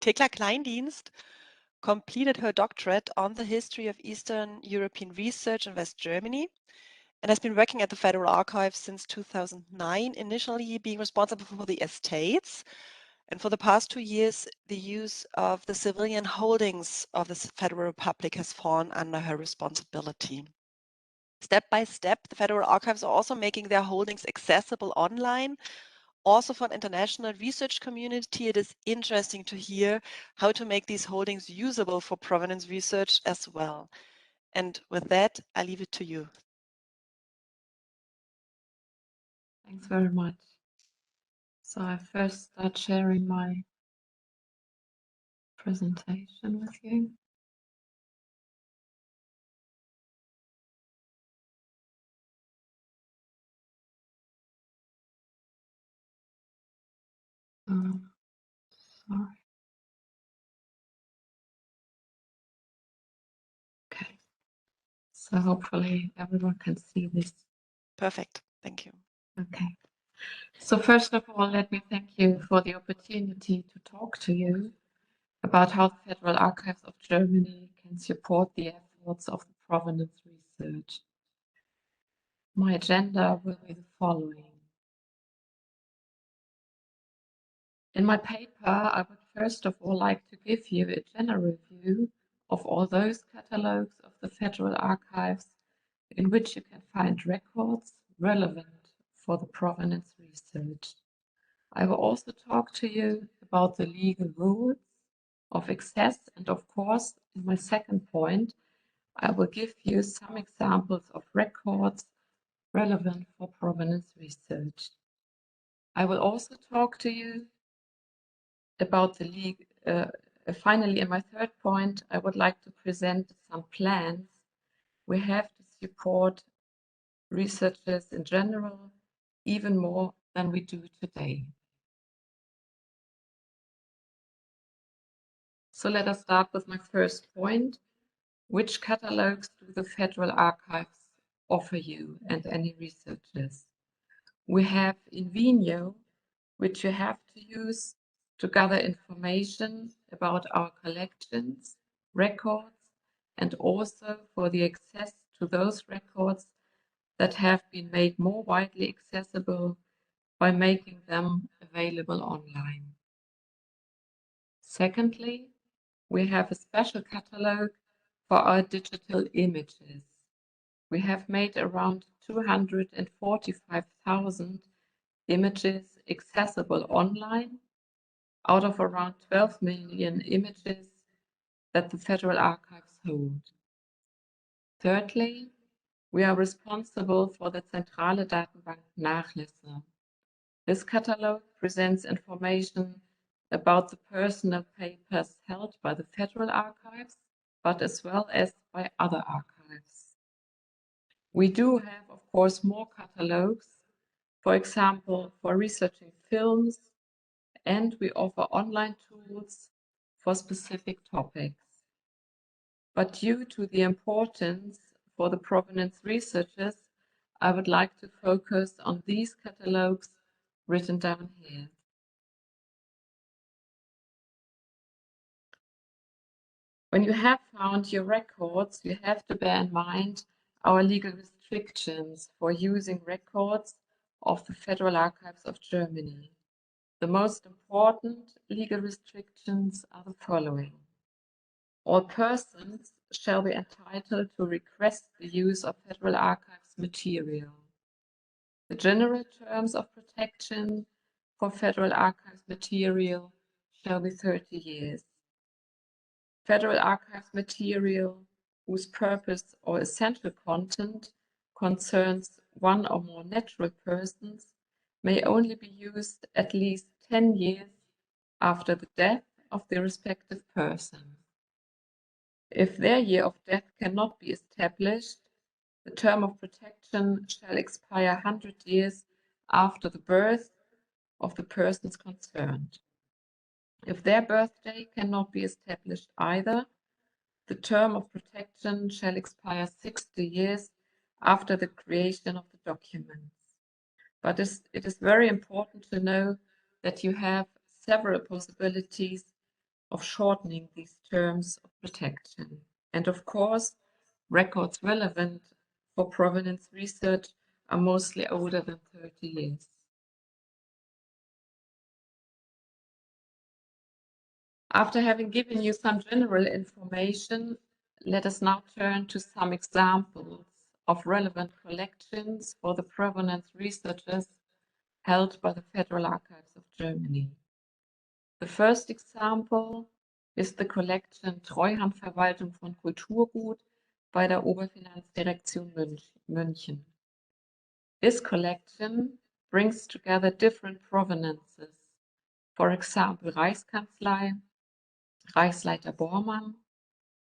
Thekla Kleindienst completed her doctorate on the history of Eastern European research in West Germany and has been working at the Federal Archives since 2009, initially being responsible for the estates. And for the past 2 years, the use of the civilian holdings of the Federal Republic has fallen under her responsibility. Step by step, the Federal Archives are also making their holdings accessible online. Also for an international research community, it is interesting to hear how to make these holdings usable for provenance research as well. And with that, I leave it to you. Thanks very much. So I first start sharing my presentation with you. Sorry. Okay. So hopefully everyone can see this. Perfect. Thank you. Okay. So first of all, let me thank you for the opportunity to talk to you about how the Federal Archives of Germany can support the efforts of the provenance research. My agenda will be the following. In my paper, I would first of all like to give you a general view of all those catalogues of the Federal Archives in which you can find records relevant for the provenance research. I will also talk to you about the legal rules of access, and of course, in my second point, I will give you some examples of records relevant for provenance research. I will also talk to you about the legal. Finally, in my third point, I would like to present some plans we have to support researchers in general, even more than we do today. So let us start with my first point. Which catalogues do the Federal Archives offer you and any researchers? We have Invenio, which you have to use to gather information about our collections, records, and also for the access to those records that have been made more widely accessible by making them available online. Secondly, we have a special catalogue for our digital images. We have made around 245,000 images accessible online out of around 12 million images that the Federal Archives hold. Thirdly, we are responsible for the Zentrale Datenbank Nachlässe. This catalogue presents information about the personal papers held by the Federal Archives, but as well as by other archives. We do have, of course, more catalogues, for example, for researching films, and we offer online tools for specific topics. But due to the importance for the provenance researchers, I would like to focus on these catalogues written down here. When you have found your records, you have to bear in mind our legal restrictions for using records of the Federal Archives of Germany. The most important legal restrictions are the following. All persons shall be entitled to request the use of Federal Archives material. The general terms of protection for Federal Archives material shall be 30 years. Federal Archives material whose purpose or essential content concerns one or more natural persons may only be used at least 10 years after the death of the respective person. If their year of death cannot be established, the term of protection shall expire 100 years after the birth of the persons concerned. If their birthday cannot be established either, the term of protection shall expire 60 years after the creation of the documents. But it is very important to know that you have several possibilities of shortening these terms of protection. And of course, records relevant for provenance research are mostly older than 30 years. After having given you some general information, let us now turn to some examples of relevant collections for the provenance researchers held by the Federal Archives of Germany. The first example is the collection Treuhandverwaltung von Kulturgut bei der Oberfinanzdirektion München. This collection brings together different provenances, for example, Reichskanzlei, Reichsleiter Bormann,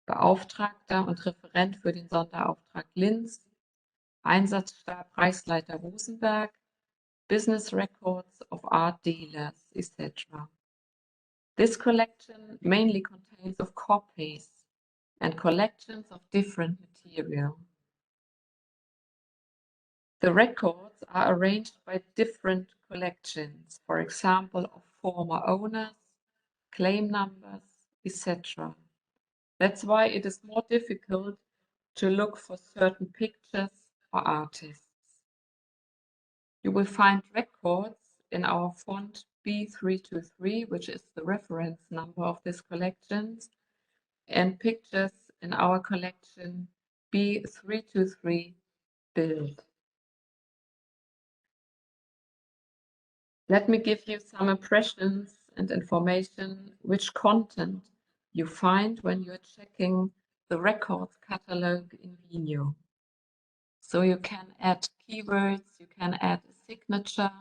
Beauftragter und Referent für den Sonderauftrag Linz, Einsatzstab Reichsleiter Rosenberg, business records of art dealers, etc. This collection mainly contains of copies and collections of different material. The records are arranged by different collections, for example, of former owners, claim numbers, etc. That's why it is more difficult to look for certain pictures or artists. You will find records in our font B323, which is the reference number of this collection, and pictures in our collection B323 build. Let me give you some impressions and information which content you find when you're checking the records catalog in Vimeo. So you can add keywords, you can add a signature,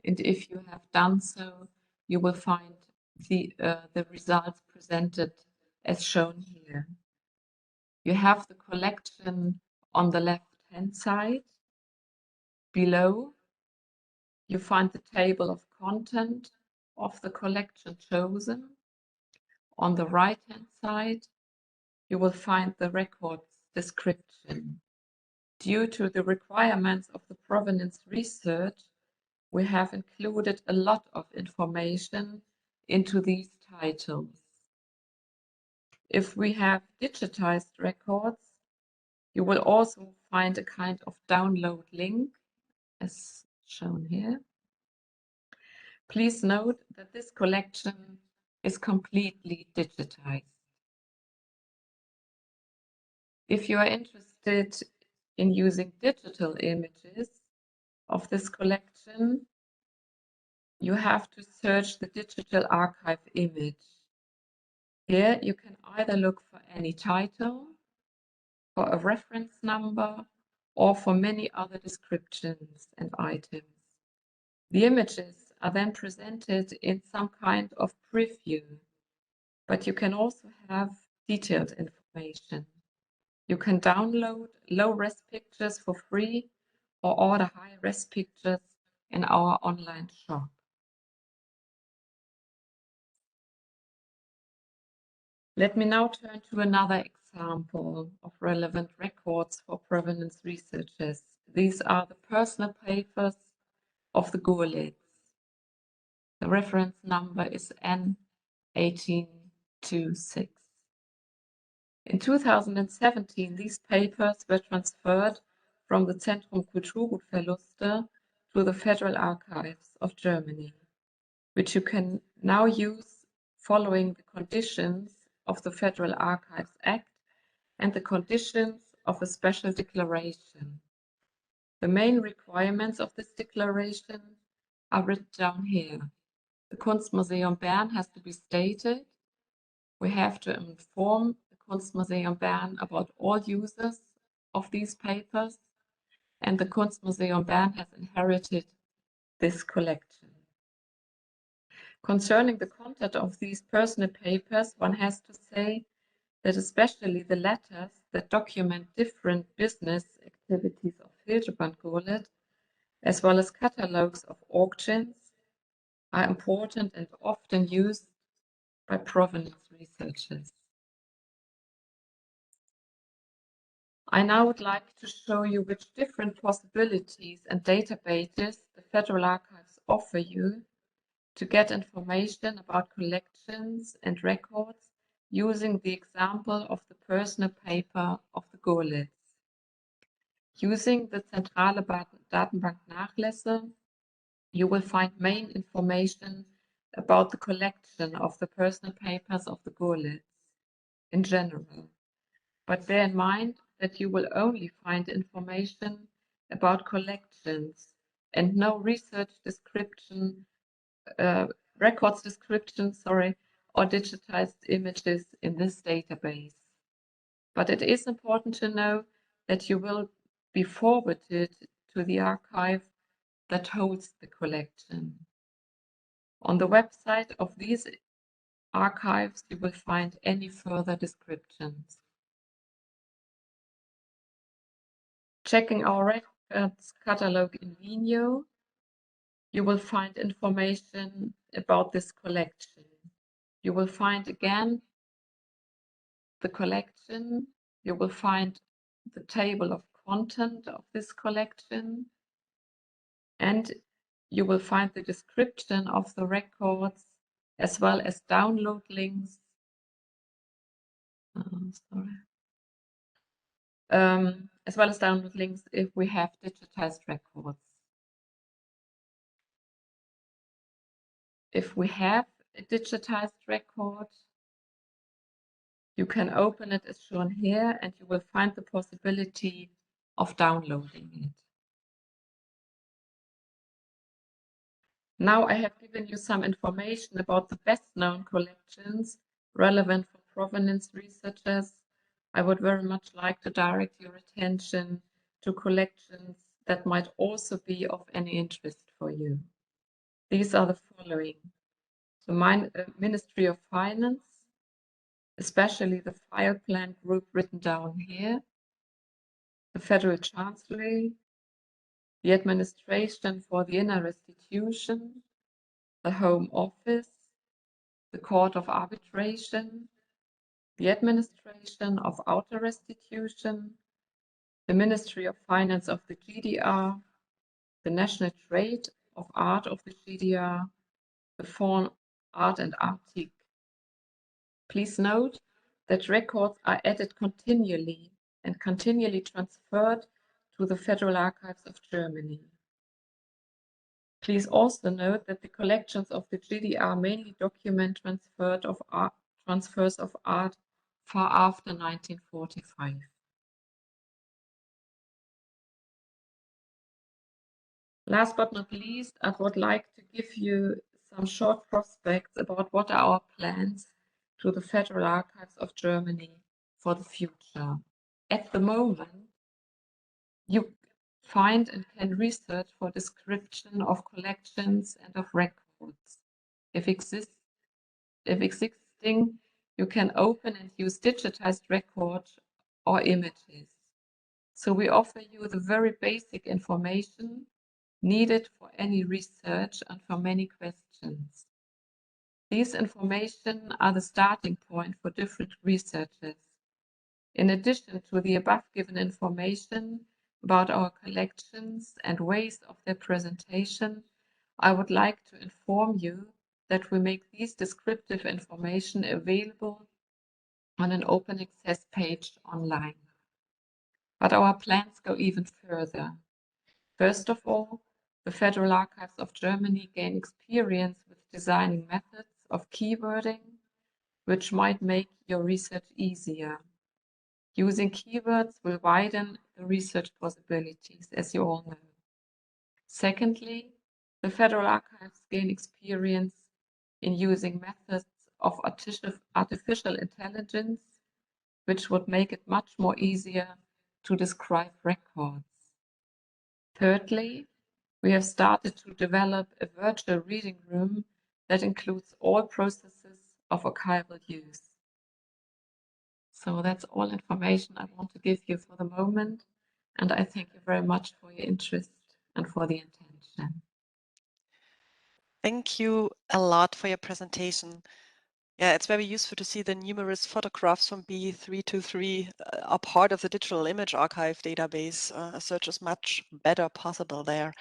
and if you have done so, you will find the results presented as shown here. You have the collection on the left-hand side. Below, you find the table of content of the collection chosen. On the right-hand side, you will find the record's description. Due to the requirements of the provenance research, we have included a lot of information into these titles. If we have digitized records, you will also find a kind of download link, as shown here. Please note that this collection is completely digitized. If you are interested in using digital images of this collection, you have to search the digital archive image. Here you can either look for any title, for a reference number, or for many other descriptions and items. The images are then presented in some kind of preview, but you can also have detailed information. You can download low-res pictures for free or order high-res pictures in our online shop. Let me now turn to another example of relevant records for provenance researchers. These are the personal papers of the Gurlids. The reference number is N1826. In 2017, these papers were transferred from the Zentrum Kulturgutverluste to the Federal Archives of Germany, which you can now use following the conditions of the Federal Archives Act and the conditions of a special declaration. The main requirements of this declaration are written down here. The Kunstmuseum Bern has to be stated. We have to inform the Kunstmuseum Bern about all users of these papers, and the Kunstmuseum Bern has inherited this collection. Concerning the content of these personal papers, one has to say that especially the letters that document different business activities of Hildebrand Gurlitt, as well as catalogues of auctions, are important and often used by provenance researchers. I now would like to show you which different possibilities and databases the Federal Archives offer you to get information about collections and records using the example of the personal paper of the Görlitz. Using the Zentrale Datenbank Nachlässe, you will find main information about the collection of the personal papers of the Görlitz in general. But bear in mind that you will only find information about collections and no research description, records description, or digitized images in this database. But it is important to know that you will be forwarded to the archive that holds the collection. On the website of these archives, you will find any further descriptions. Checking our records catalog in Vimeo, you will find information about this collection. You will find again the collection. You will find the table of content of this collection, and you will find the description of the records as well as download links. As well as download links if we have digitized records. If we have a digitized record, you can open it as shown here, and you will find the possibility of downloading it. Now I have given you some information about the best known collections relevant for provenance researchers. I would very much like to direct your attention to collections that might also be of any interest for you. These are the following: the Ministry of Finance, especially the file plan group written down here, the Federal Chancellery, the Administration for the Inner Restitution, the Home Office, the Court of Arbitration, the Administration of Outer Restitution, the Ministry of Finance of the GDR, the National Trade of Art of the GDR, the Fonds Art and Artic. Please note that records are added continually and continually transferred to the Federal Archives of Germany. Please also note that the collections of the GDR mainly document transfers of art far after 1945. Last but not least, I would like to give you some short prospects about what are our plans to the Federal Archives of Germany for the future. At the moment, you find and can research for description of collections and of records. If existing, you can open and use digitized records or images. So we offer you the very basic information needed for any research and for many questions. These information are the starting point for different researchers. In addition to the above given information about our collections and ways of their presentation, I would like to inform you that we make these descriptive information available on an open access page online. But our plans go even further. First of all, the Federal Archives of Germany gain experience with designing methods of keywording, which might make your research easier. Using keywords will widen the research possibilities, as you all know. Secondly, the Federal Archives gain experience in using methods of artificial intelligence, which would make it much more easier to describe records. Thirdly, we have started to develop a virtual reading room that includes all processes of archival use. So that's all information I want to give you for the moment, and I thank you very much for your interest and for the attention. Thank you a lot for your presentation. Yeah, it's very useful to see the numerous photographs from B323 are part of the digital image archive database. A search is much better possible there.